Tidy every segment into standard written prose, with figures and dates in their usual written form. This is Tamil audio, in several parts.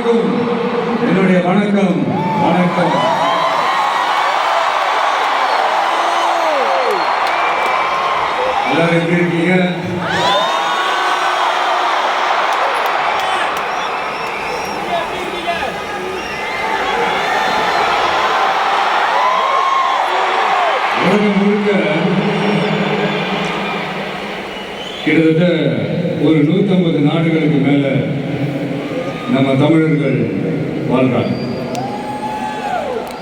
அனைவருக்கும் என்னுடைய வணக்கம். வணக்கம். எல்லாரும் எப்படி இருக்கீங்க? உலகம் முழுக்க கிட்டத்தட்ட ஒரு 150 நாடுகளுக்கு மேல நம்ம தமிழர்கள் வாழ்றாங்க.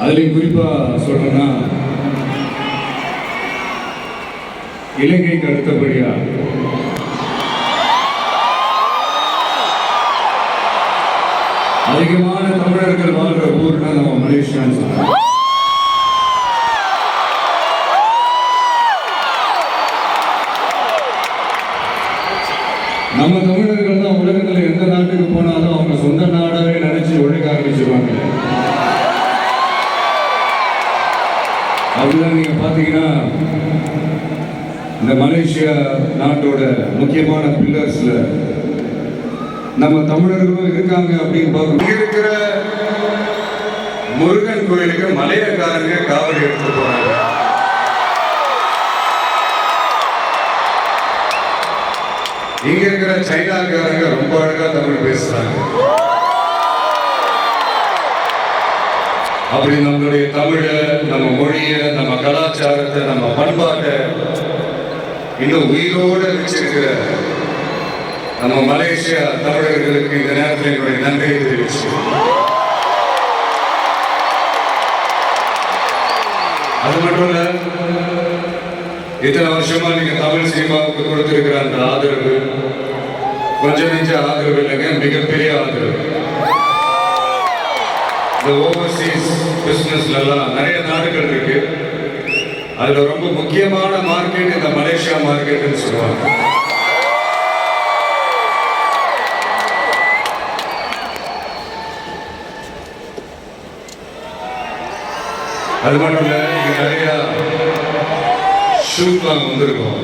அதுலேயும் குறிப்பா சொல்லணும்னா இலங்கைக்கு அடுத்தபடியா அதிகமான தமிழர்கள் வாழ்ற ஊர்னா நம்ம மலேசியான்னு சொல்றோம். நம்ம தமிழர்கள் தான் உலகத்தில் எந்த நாட்டுக்கு போனாலும் அவங்க சொந்த நாடாவே நினைச்சு உழைக்க ஆரம்பிச்சிருவாங்க. அப்படிதான் நீங்க பாத்தீங்கன்னா இந்த மலேசியா நாட்டோட முக்கியமான பில்லர்ஸ்ல நம்ம தமிழர்களும் இருக்காங்க அப்படின்னு பார்க்கணும். இருக்கிற முருகன் கோயிலுக்கு மலையக்காரங்க காவடி எடுத்து போறாங்க. இங்க இருக்கிற சைனாக்காரங்க ரொம்ப அழகா தமிழ் பேசுறாங்க. அப்படி நம்மளுடைய தமிழ, நம்ம மொழிய, நம்ம கலாச்சாரத்தை, நம்ம பண்பாட்டை இன்னும் உயிரோட வச்சிருக்கிற நம்ம மலேசியா தமிழர்களுக்கு இந்த நேரத்தில் என்னுடைய நன்றியை தெரிவிச்சு, அது மட்டும் இல்ல, இத்தனை வருஷமா நீங்க தமிழ் சினிமாவுக்கு கொடுத்திருக்கிற அந்த ஆதரவு கொஞ்சம் நெஞ்ச ஆதரவு இல்லைங்க, மிகப்பெரிய ஆதரவு. இந்த ஓவர்சீஸ் பிசினஸ்ல எல்லாம் நிறைய நாடுகள் இருக்கு. அதுல ரொம்ப முக்கியமான மார்க்கெட் இந்த மலேசியா மார்க்கெட்னு சொல்லுவாங்க. அது மட்டும் இல்ல, இங்க நிறைய ஷூட்லாம் வந்திருக்கும்.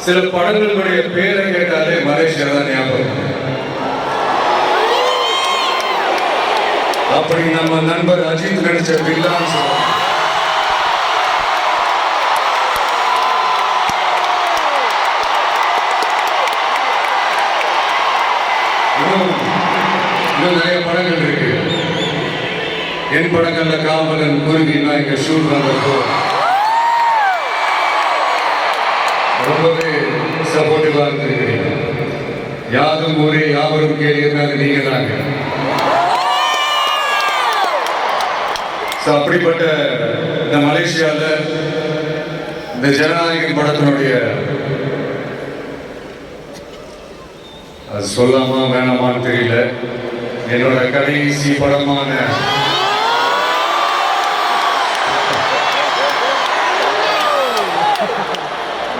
சில படங்களுடைய பேரை கேட்டாலே மலேசியா தான் ஞாபகம். அப்படி நம்ம நண்பர் அஜித் நடிச்ச பில்லான்னு சொல்லுவாங்க. இன்னும் நிறைய படங்கள் இருக்கு. என் படங்கள்ல காவலன், குருவினா இங்க ஷூட் வந்தப்போ ரொம்பவே சப்போர்ட்டிவா இருந்திருக்கிறீங்க. யாரும் ஊரே யாவரும் கேள்வி நீங்க தாங்க. அப்படிப்பட்ட இந்த மலேசியால இந்த ஜனநாயகம் படத்தினுடைய அது சொல்லாமா வேணாமான்னு தெரியல, என்னோட கடைசி படமான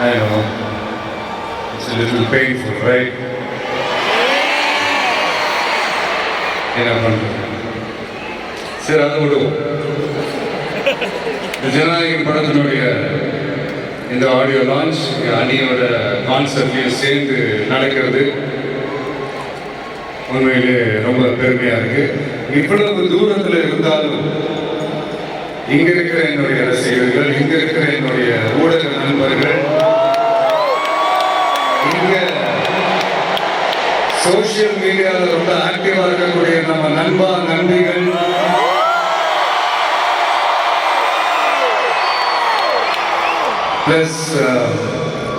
I know it's a little painful, right? என்ன பண்றது? சரி, அதை விடுவோம். இந்த ஜனநாயகம் படத்தினுடைய இந்த ஆடியோ லான்ச் அணியோட கான்சர்ட்லையும் சேர்ந்து நடக்கிறது உண்மையிலே ரொம்ப பெருமையா இருக்கு. இவ்வளவு தூரத்தில் இருந்தாலும் இங்க இருக்கிற என்னுடைய ரசிகர்கள், இங்க இருக்கிற என்னுடைய ஊடக நண்பர்கள், இங்க சோசியல் மீடியாவில் ரொம்ப ஆக்டிவா இருக்கக்கூடிய நம்ம நண்பா நண்பிகள், பிளஸ்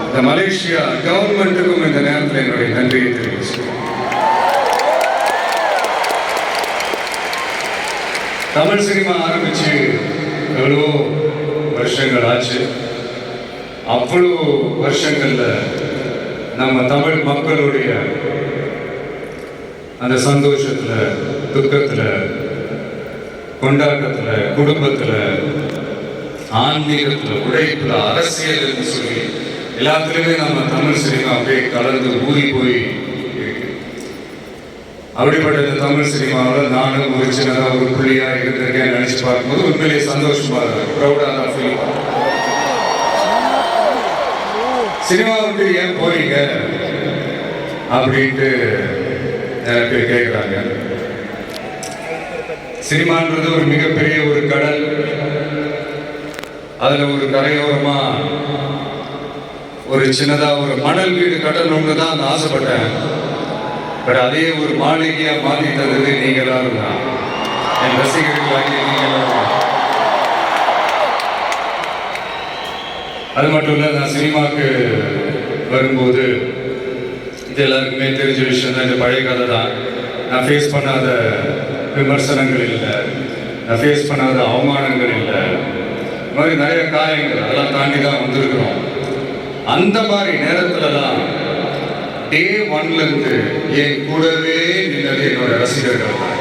இந்த மலேசியா கவர்மெண்ட்டுக்கும் இந்த நேரத்தில் என்னுடைய நன்றியை தெரிவிச்சு, தமிழ் சினிமா ஆரம்பிச்சு எவ்வளோ வருஷங்கள் ஆச்சு. அவ்வளோ வருஷங்கள்ல நம்ம தமிழ் மக்களுடைய அந்த சந்தோஷத்துல, துக்கத்துல, கொண்டாட்டத்துல, குடும்பத்துல, ஆன்மீகத்துல, உழைப்புல, அரசியல் சொல்லி எல்லாத்துலயுமே நம்ம தமிழ் சினிமா அப்படியே கலந்து ஊறி போய் இருக்கு. அப்படிப்பட்ட இந்த தமிழ் சினிமாவில் நானும் ஒரு சின்னதாக ஒரு புள்ளியா இருந்திருக்கேன் நினைச்சு பார்க்கும்போது உண்மையிலேயே சந்தோஷமா இருக்கு, ப்ரௌடா தான் ஃபீல் பண்ணுறேன். சினிமா விட்டு ஏன் போறீங்க அப்படின்ட்டு நிறைய பேர் கேட்குறாங்க. சினிமான்றது ஒரு மிகப்பெரிய ஒரு கடல். அதில் ஒரு கரையோரமா ஒரு சின்னதாக ஒரு மணல் வீடு கட்டணும்னு தான் நான் ஆசைப்பட்டேன். பட் அதே ஒரு மாளிகையாக மாற்றி தந்தது நீங்களாக தான், என் ரசிகர்களாகிய நீங்களாக. அது மட்டும் இல்லை, நான் சினிமாவுக்கு வரும்போது இது எல்லாருக்குமே தெரிஞ்ச விஷயம் தான். இந்த பழைய கதை தான். நான் ஃபேஸ் பண்ணாத விமர்சனங்கள் இல்லை, நான் ஃபேஸ் பண்ணாத அவமானங்கள் இல்லை, இந்த மாதிரி நிறைய காயங்கள் அதெல்லாம் தாண்டி தான் வந்திருக்கிறோம். அந்த மாதிரி நேரத்துலலாம் டே ஒன்லேருந்து என் கூடவே நின்னது என்னோட ரசிகர்கள் தான்.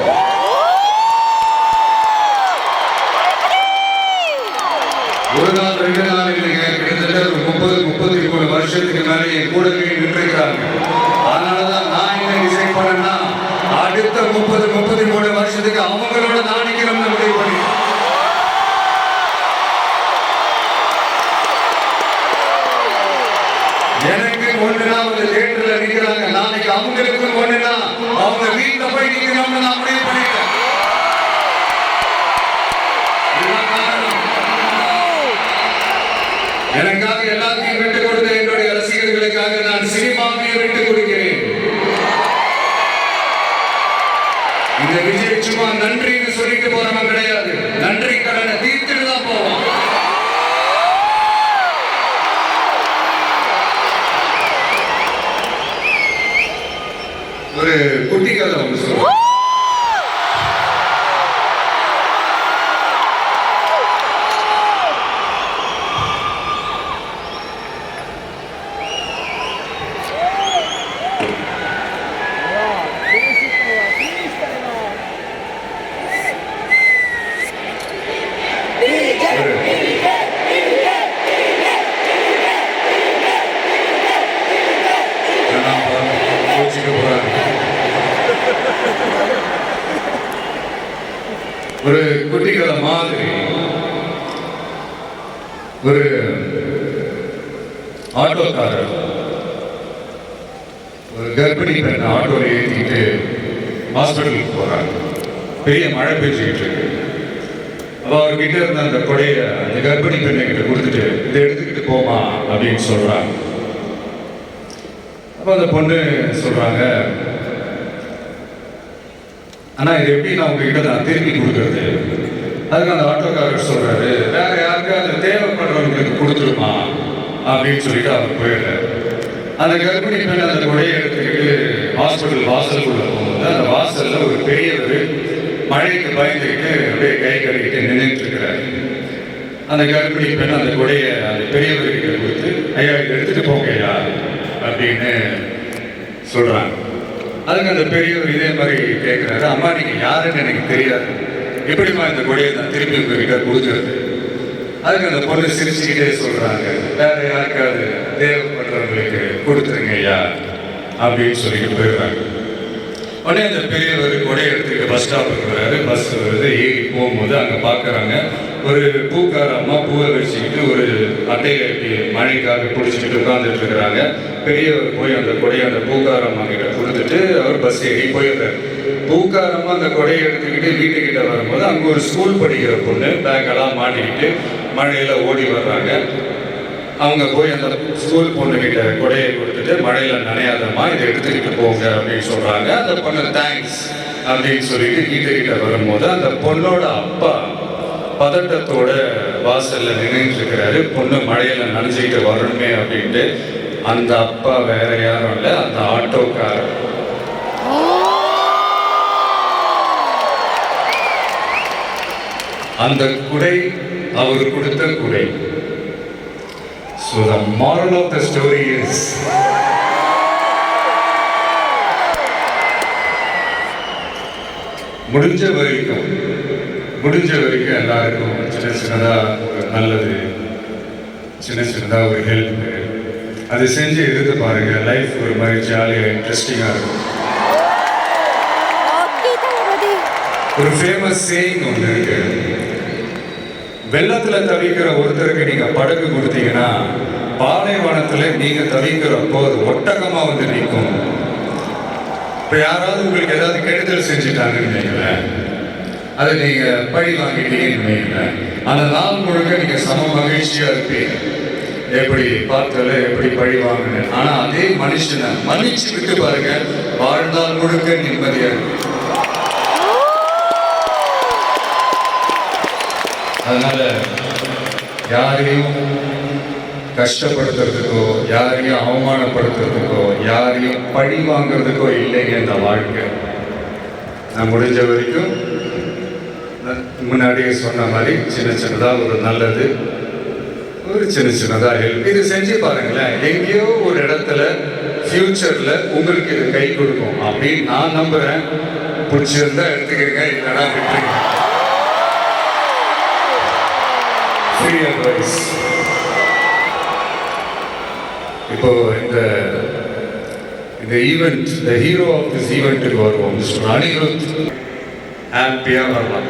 ஒரு நாள் 2 நாள் இல்லைங்க, கிட்டத்தட்ட ஒரு 30-33 வருஷத்துக்கு மேலே என் கூடவே நின்றுக்கிறாங்க. அதனாலதான் நான் என்ன டிசைட் பண்ணேன்னா, அடுத்த 30-33 வருஷத்துக்கு அவங்களோட நான் நிற்கிறோம்னு முடிவு பண்ணி, எனக்கு ஒண்ணுனா அவங்க தியேட்டர்ல நிற்கிறாங்க, நாளைக்கு அவங்களுக்கு ஒண்ணுனா அவங்க வீட்டுல போய் நிற்கிறோம்னு நான் முடிவு பண்ணிட்டேன். எனக்காக எல்லாத்தையும் விட்டுக் கொடுத்த என்னுடைய ரசிகர்களுக்காக நான் சினிமாவையே விட்டுக் கொடுக்கிறேன். இந்த விஜய் சும்மா நன்றின்னு சொல்லிட்டு போறவன் கிடையாது, நன்றி கடனை தீர்த்துட்டு தான் போவான். ஒரு குட்டி கதை ஒன்று சொல்லுவேன். ஒரு குட்டி கதை மாதிரி ஒரு ஆட்டோக்காரர் ஒரு கர்ப்பிணி பெண்ணை ஆட்டோவில் ஏற்றிட்டு ஹாஸ்பிட்டலுக்கு போறாங்க. பெரிய மழை பெஞ்சுக்கிட்டு இருக்கு. அப்போ அவர்கிட்ட இருந்த அந்த கொடையை அந்த கர்ப்பிணி பெண்ணை கிட்ட கொடுத்துட்டு இதை எடுத்துக்கிட்டு போமா அப்படின்னு சொல்றாங்க. அப்போ அந்த பொண்ணு சொல்றாங்க, ஆனால் இது எப்படி நான் உங்ககிட்ட நான் திருப்பி கொடுக்குறது? அதுக்கு அந்த ஆட்டோக்காரர் சொல்றாரு, வேற யாருக்காவது தேவைப்படுறவங்களுக்கு கொடுத்துருமா அப்படின்னு சொல்லிட்டு அவர் போயிடுறாரு. அந்த கர்ப்பிணி பெண் அந்த கொடையை எடுத்துக்கிட்டு ஹாஸ்பிட்டல் வாசலுக்குள்ள போகும்போது அந்த வாசல்ல ஒரு பெரியவர் மழைக்கு பயந்துக்கிட்டு அப்படியே கை கழுவிட்டு நின்றுட்டு இருக்கிறாரு. அந்த கர்ப்பிணி பெண் அந்த கொடையை அந்த பெரியவர்கிட்ட கொடுத்து, ஐயா இதை எடுத்துட்டு போங்க ஐயா அப்படின்னு சொல்றாங்க. அதுக்கு அந்த பெரியவர் இதே மாதிரி கேட்குறாரு, அம்மா நீங்க யாருன்னு எனக்கு தெரியாது, எப்படிமா இந்த கொடையை நான் திருப்பி உங்ககிட்ட கொடுக்குறது? அதுக்கு அந்த பொண்ணு சிரிச்சுக்கிட்டே சொல்றாங்க, வேற யாருக்காவது தேவைப்படுறவங்களுக்கு கொடுத்துருங்க ஐயா அப்படின்னு சொல்லிட்டு போயிடுறாங்க. உடனே அந்த பெரியவர் கொடையை எடுத்துக்கிட்டு பஸ் ஸ்டாப்புக்கு வர்றாரு. பஸ் வருது, ஏறி போகும்போது அங்கே பார்க்குறாங்க ஒரு பூக்கார அம்மா பூவை வச்சுக்கிட்டு ஒரு அட்டையை மழைக்காக பிடிச்சிக்கிட்டு உட்காந்துட்டு இருக்கிறாங்க. பெரியவர் போய் அந்த கொடையை அந்த பூக்கார அம்மா கிட்ட கொடுத்துட்டு அவர் பஸ் ஏறி போயிடுறாரு. பூக்காரம்மா அந்த கொடையை எடுத்துக்கிட்டு வீட்டுக்கிட்ட வரும்போது அங்கே ஒரு ஸ்கூல் படிக்கிற பொண்ணு பேக்கெல்லாம் மாட்டிக்கிட்டு மழையில் ஓடி வர்றாங்க. அவங்க போய் அந்த ஸ்கூல் பொண்ணுகிட்ட கொடையை கொடுத்துட்டு மழையில் நனையாதம்மா இதை எடுத்துக்கிட்டு போங்க அப்படின்னு சொல்கிறாங்க. அந்த பொண்ணு தேங்க்ஸ் அப்படின்னு சொல்லிட்டு வீட்டுக்கிட்ட வரும்போது அந்த பொண்ணோட அப்பா பதட்டத்தோட வாசல்ல நின்றுட்டு இருக்கிறாரு. பொண்ணு மழையில நனைஞ்சிட்டு வரணுமே அப்படின்ட்டு. அந்த அப்பா வேற யாரும் இல்லை, அந்த ஆட்டோக்காரர். அந்த குடை அவர் கொடுத்த குடை. So the moral of the story is முடிஞ்ச வரைக்கும் எல்லாருக்கும் சின்ன சின்னதாக ஒரு நல்லது, சின்ன சின்னதாக ஒரு ஹெல்ப் அது செஞ்சு எடுத்து பாருங்க. லைஃப் ஒரு மாதிரி ஜாலியாக இன்ட்ரெஸ்டிங்காக இருக்கும். ஒரு ஃபேமஸ் சேயிங் ஒன்று இருக்கு, வெள்ளத்தில் தவிக்கிற ஒருத்தருக்கு நீங்கள் படகு கொடுத்தீங்கன்னா பாலைவனத்தில் நீங்கள் தவிக்கிறப்போ அது ஒட்டகமாக வந்து நிற்கும். இப்போ யாராவது உங்களுக்கு ஏதாவது கெடுதல் செஞ்சுட்டாங்கன்னு வைங்களேன், அதை நீங்கள் பழி வாங்கிட்டீங்கன்னு வைங்களேன், அந்த நாள் முழுக்க நீங்கள் சம மகிழ்ச்சியாக இருப்பீங்க. எப்படி பார்த்தல எப்படி பழி வாங்கினேன். ஆனால் அதே மனுஷனை மன்னிச்சு விட்டு பாருங்க, வாழ்நாள் முழுக்க நிம்மதியாக இருக்கும். அதனால யாரையும் கஷ்டப்படுத்துறதுக்கோ, யாரையும் அவமானப்படுத்துறதுக்கோ, யாரையும் பழி வாங்குறதுக்கோ இல்லைங்க இந்த வாழ்க்கை. நான் முடிஞ்ச வரைக்கும் முன்னாடியே சொன்ன மாதிரி சின்ன சின்னதாக ஒரு நல்லது, ஒரு சின்ன சின்னதாக ஹெல்ப் இது செஞ்சு பாருங்களேன். எங்கேயோ ஒரு இடத்துல ஃபியூச்சரில் உங்களுக்கு இது கை கொடுக்கும் அப்படின்னு நான் நம்புகிறேன். பிடிச்சிருந்தா எடுத்துக்கங்க, இல்லைனா விட்டுருங்க. Free advice. இப்போ இந்த ஈவெண்ட், இந்த ஹீரோ ஆஃப் திஸ் ஈவெண்ட்டுக்கு வருவோம். மிஸ்டர் அனிருத் ஹாப்பியாக வரலாம்.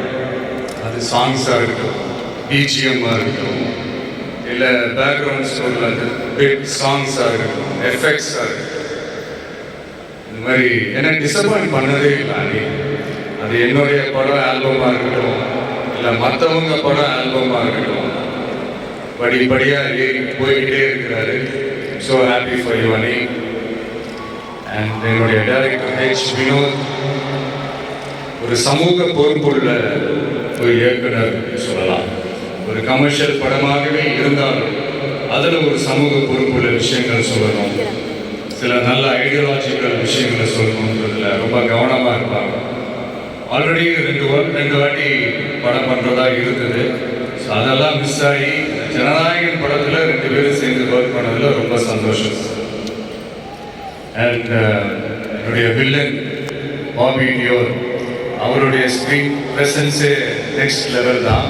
அது சாங்ஸாக இருக்கட்டும், பிஜிஎம்மாக இருக்கட்டும், இல்லை பேக்ரவுண்ட் ஸ்கோரில் அந்த பிட் சாங்ஸாக இருக்கட்டும், எஃபெக்ட்ஸாக இருக்கட்டும், இந்த மாதிரி என்ன டிசப்பாயிண்ட் பண்ணதே இல்லை. அது என்னுடைய படம் ஆல்பமாக இருக்கட்டும், இல்லை மற்றவங்க படம் ஆல்பமாக இருக்கட்டும், படிப்படியாக ஏறி போய்கிட்டே இருக்கிறாரு. ஸோ ஹாப்பி ஃபார் யூ அனி. அண்ட் என்னுடைய டைரக்டர் ஹெச் வினோத் ஒரு சமூக பொறுப்புள்ள ஒரு இயக்குனர் சொல்லலாம். ஒரு கமர்ஷியல் படமாகவே இருந்தாலும் அதில் ஒரு சமூக பொறுப்புள்ள விஷயங்கள் சொல்லணும், சில நல்ல ஐடியாலஜிக்கல் விஷயங்களை சொல்லணுன்றதுல ரொம்ப கவனமாக இருப்பாங்க. ஆல்ரெடி ரெண்டு வாட்டி படம் பண்ணுறதா இருந்தது. ஸோ அதெல்லாம் மிஸ் ஆகி ஜனநாயகன் படத்தில் 2 பேரும் சேர்ந்து ஒர்க் பண்ணதில் ரொம்ப சந்தோஷம். அண்ட் என்னுடைய வில்லன் பாபி டியோர், அவருடைய ஸ்க்ரீன் ப்ரெசன்ஸே நெக்ஸ்ட் லெவல் தான்.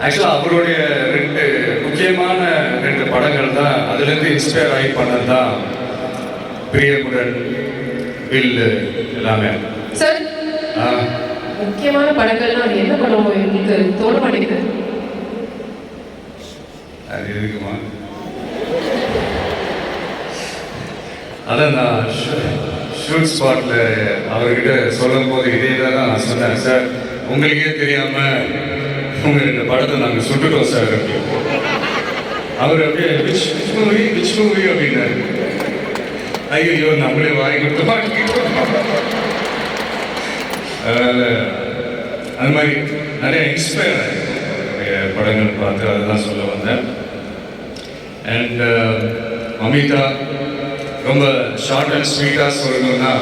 ஆக்சுவலாக அவருடைய 2 முக்கியமான 2 படங்கள் தான் அதுலேருந்து இன்ஸ்பயர் ஆகி பண்ணது தான் பிரியமுடன், பில்லு எல்லாமே. சார், முக்கியமான படங்கள்லாம் அது என்ன படம் உங்களுக்கு தோண மாட்டேங்குது? அது இருக்குமா? அதான் நான் ஷூட் ஸ்பாட்டில் அவர்கிட்ட சொல்லும் போது இதே தான் நான் சொன்னேன். சார், உங்களுக்கே தெரியாமல் உங்கள் 2 படத்தை நாங்கள் சுட்டுட்டோம் சார் அப்படின்னு. அவர் அப்படியே விச் மூவி அப்படின்னாரு. ஐயோ, நம்மளே வாங்கி கொடுத்து மாட்டிக்கிட்டோம். அதனால் அது மாதிரி நிறைய இன்ஸ்பயர் ஆகிருக்கும் படங்கள் பார்த்து, அதுதான் சொல்ல வந்தேன். அண்ட் அமிதா ரொம்ப ஷார்ட் அண்ட் ஸ்வீட்டாக சொல்லணும்னா,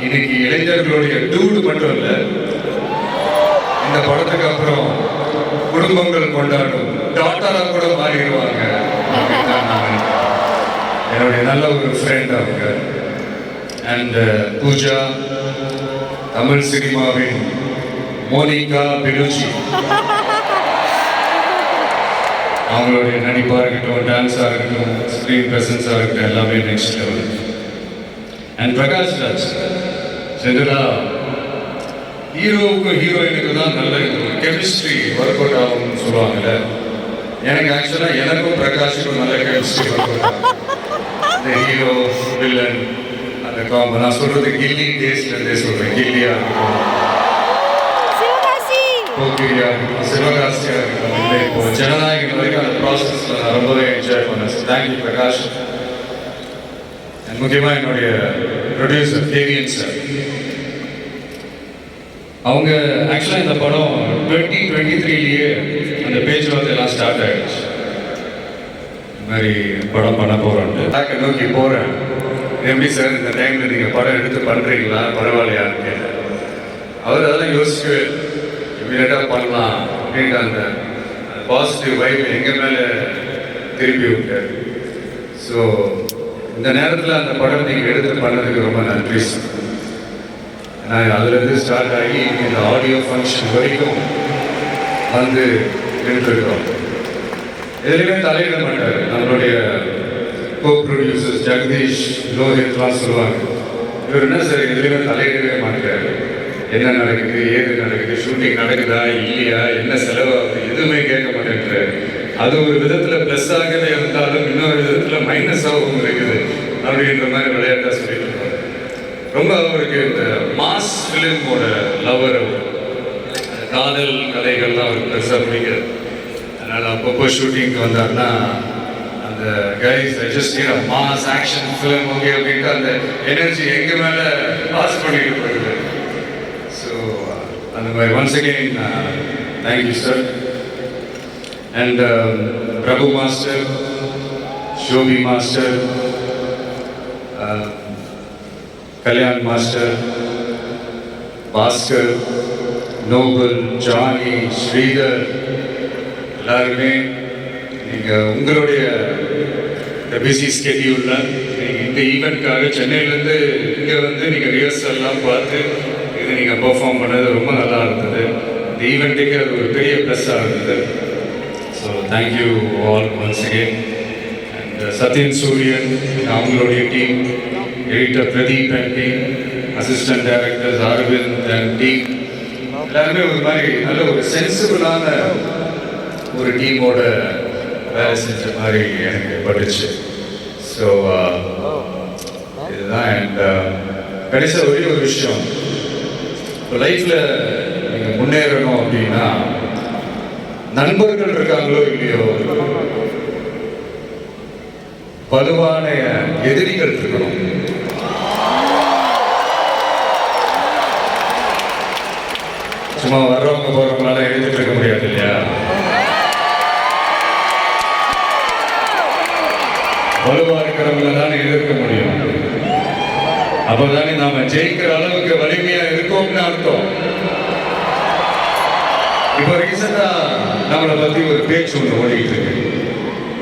இன்னைக்கு இளைஞர்களுடைய டூடு மட்டும் இல்லை, இந்த படத்துக்கு அப்புறம் குடும்பங்கள் கொண்டாடும் டாட்டராக கூட மாறிடுவாங்க அப்படின்னு தான் நான் நினைக்கிறேன். என்னுடைய நல்ல ஒரு ஃப்ரெண்ட் அவங்க. அண்ட் பூஜா, தமிழ் சினிமாவின் மோனிகா பெலுச்சி, அவங்களுடைய நடிப்பாக இருக்கட்டும், டான்ஸாக இருக்கட்டும், ஸ்க்ரீன் ப்ரெசன்ஸாக இருக்கட்டும், எல்லாமே next level. And Prakash Raj, ஜெனரலாக ஹீரோவுக்கும் ஹீரோயினுக்கு தான் நல்ல கெமிஸ்ட்ரி ஒர்க் அவுட் ஆகும்னு சொல்லுவாங்கல்ல. எனக்கு ஆக்சுவலாக எனக்கும் பிரகாஷுக்கும் நல்ல கெமிஸ்ட்ரி ஒர்க் அவுட் ஆகும். இந்த ஹீரோ வில்லன் அந்த காம்போ நான் சொல்கிறது கில்லி டேஸ்ட்லேருந்தே சொல்கிறேன். கில்லியாக இருக்கட்டும், போக்கிரியாக இருக்கட்டும், சிவகாசியாக இருக்கட்டும், இல்லை இப்போ ஜனநாயகன் வரைக்கும் அந்த ப்ராசஸில் நான் ரொம்பவே என்ஜாய் பண்ணேன். தேங்க்யூ பிரகாஷ். முக்கியமாக என்னுடைய ப்ரொடியூசர் தேவியன் சார், அவங்க ஆக்சுவலாக இந்த படம் 2023 அந்த பேச்சுவார்த்தை எல்லாம் ஸ்டார்ட் ஆகிடுச்சு. இந்த மாதிரி படம் பண்ண போகிறோன்ட்டு பேக்கை நோக்கி போகிறேன். எப்படி சார் இந்த டைமில் நீங்கள் படம் எடுத்து பண்ணுறீங்களா, பரவாயில்லையான்னு கேட்டேன். அவர் அதெல்லாம் யோசிக்கவே இமீடியட்டாக பண்ணலாம் அப்படின்ற அந்த பாசிட்டிவ் வைப் எங்கள் மேலே திருப்பி விட்டார். ஸோ இந்த நேரத்தில் அந்த படம் நீங்கள் எடுத்து பண்ணதுக்கு ரொம்ப நன்றி சார். நான் அதுலேருந்து ஸ்டார்ட் ஆகி இந்த ஆடியோ ஃபங்க்ஷன் வரைக்கும் வந்து நின்றுருக்கோம். எதுலையுமே தலையிட மாட்டார். நம்மளுடைய கோ ப்ரொடியூசர்ஸ் ஜெகதீஷ், லோஹித்லாம் சொல்லுவாங்க, இவர் என்ன சார் எதுலையுமே தலையிடவே மாட்டார். என்ன நடக்குது, ஏது நடக்குது, ஷூட்டிங் நடக்குதா இல்லையா, என்ன செலவாகுது, எதுவுமே கேட்க மாட்டேங்கிறார். அது ஒரு விதத்தில் ப்ளஸ்ஸாகவே இருந்தாலும் இன்னொரு விதத்தில் மைனஸாகவும் இருக்குது அப்படின்ற மாதிரி விளையாட்டாக சொல்லிட்டு இருப்பாங்க. ரொம்ப அவருக்கு இந்த மாஸ் ஃபிலிமோட லவர் அவர். காதல் கதைகள்லாம் அவருக்கு பெருசாக பிடிக்காது. அதனால் அப்பப்போ ஷூட்டிங்க்கு வந்தார்னா அந்த guys just mass action film okay அப்படின்ட்டு அந்த எனர்ஜி எங்கள் மேலே பாஸ் பண்ணிட்டு போயிடுது. ஸோ அந்த மாதிரி once again thank you sir. And Prabhu master, Shobi master, Kalyan master, Bhaskar, Noble, Jani, Sridhar, எல்லாருமே நீங்கள் உங்களுடைய பிஸி ஸ்கெடியூலில் நீங்கள் இந்த ஈவெண்ட்காக சென்னையிலேருந்து இங்கே வந்து நீங்கள் ரிஹர்சல்லாம் பார்த்து இது நீங்கள் பெர்ஃபார்ம் பண்ணது ரொம்ப நல்லா இருந்தது. இந்த ஈவெண்ட்டுக்கு அது ஒரு பெரிய ப்ளஸ்ஸாக இருந்தது. So thank you all once again. And Sathyan Sooryan, அவங்களுடைய team, editor Pradeep and team, assistant directors Aravind and team, எல்லாருமே ஒரு மாதிரி நல்ல ஒரு சென்சிபிளான ஒரு டீமோட வேலை செஞ்ச மாதிரி எனக்கு பட்டுச்சு. ஸோ இதுதான். அண்ட் கடைசியாக ஒரே ஒரு விஷயம், இப்போ லைஃப்பில் நீங்கள் முன்னேறணும் அப்படின்னா நண்பர்கள் இருக்காங்களோ இல்லையோ, வலுவான எதிரிகள் இருக்கணும். சும்மா வர்றவங்க போறவங்களால எழுதிட்டு இருக்க முடியாது இல்லையா? வலுவா இருக்கிறவங்கள தான் எதிர்க்க முடியும். அப்பதானே நாம ஜெயிக்கிற அளவுக்கு வலிமையா இருக்கோம்னு அர்த்தம். இப்போ ரீசெண்டா நம்மளை பத்தி ஒரு பேச்சு ஒன்று ஓடிட்டு இருக்கு.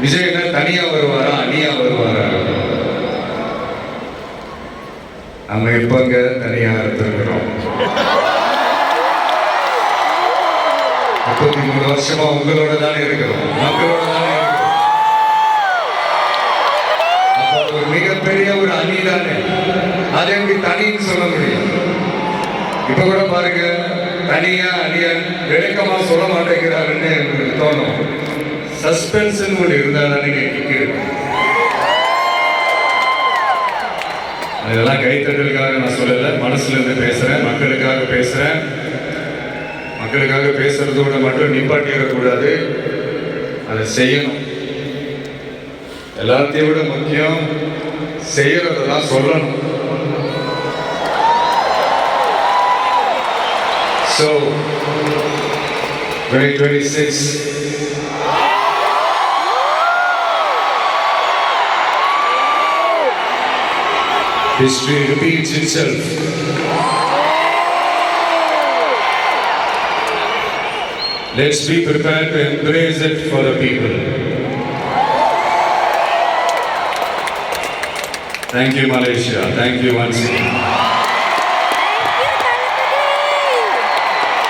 விஜய்னா தனியா வருவாரா அணியா வருவாரா? நம்ம இப்பங்க தனியா இருந்திருக்கிறோம். 33 வருஷமா உங்களோட தானே இருக்கிறோம், மக்களோட தானே இருக்கிறோம். அப்போ ஒரு மிகப்பெரிய ஒரு அணி தானே, அதை எப்படி தனின்னு சொல்ல முடியும்? இப்ப கூட பாருங்க, தனியா அணியன் விளக்கமா சொல்ல மாட்டேங்கிறாருன்னு எனக்கு தோணும். சஸ்பென்ஷன் ஒன்று இருந்தால் தானே கிக்கு. இதெல்லாம் கைத்தட்டலுக்காக நான் சொல்லலை, மனசுல இருந்து பேசுறேன், மக்களுக்காக பேசுறேன். மக்களுக்காக பேசுறதோட மட்டும் நிப்பாட்டிடக்கூடாது, அதை செய்யணும். எல்லாத்தையும் விட முக்கியம் செய்யறதை தான் சொல்லணும். So 2026 history repeats itself. Let's be prepared to embrace it for the people. Thank you, Malaysia. Thank you once again.